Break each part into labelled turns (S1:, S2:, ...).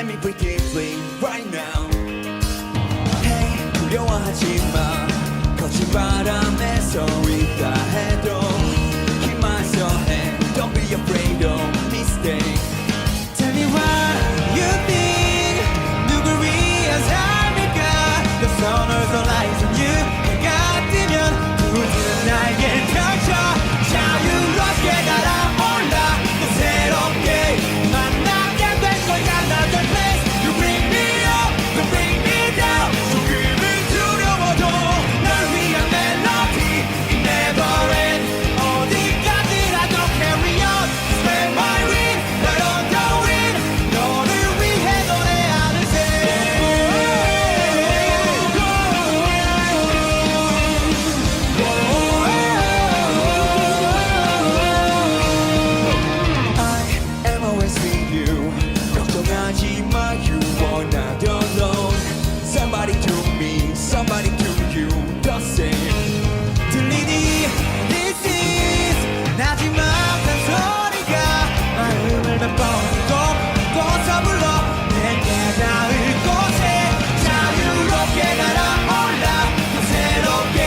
S1: Let me breathe deeply right now. Hey, 두려워하지마. 거친 바람에서 있다 해도 힘마서 해. Don't be afraid of mistake. Tell me what you think. 누굴 위한 삶일까? The sun also lies on you. 해가 뜨면 불은 날개 펼쳐 자유롭게 날아올라. 또 새롭게 만나게 될 거야. Another place. You bring me up, you bring me down. 조금은 두려워도 널 위한 멜로디. It never ends. 어디까지라도 carry on. Spread my wing, right on the wind. 너를 위해 노래하는 새. I am always with you. 걱정하지마, you are not alone. Somebody to me, somebody to you, the same. 들리니? This is 나지막한 소리가 마음을 몇 번이고 또 서불러 내게 닿을 곳에 자유롭게 날아올라. 또 새롭게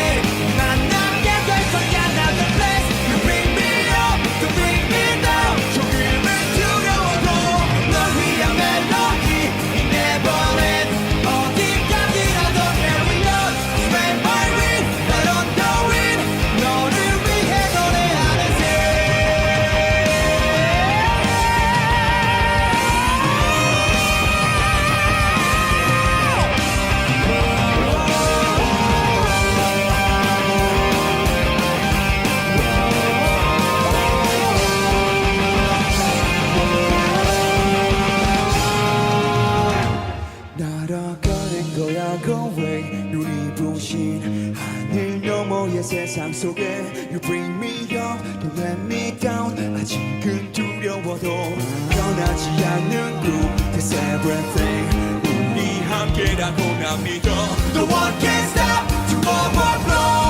S1: 만나게 될 거야. Another place. You bring me up, you bring me down. 조금은 두려워도 널 위한 멜로디. It never ends. 어디까지라도 carry on. Spread my wing, right on the wind. 너를 위해 노래하는 새. 날아가는 거야 go away. 눈이 부신 하늘 너머의 세상 속에 You bring me up, you let me down. 아직은 두려워도 변하지 않는 그 That's everything. 우리 함께라고 난 믿어. No one can stop to overflow.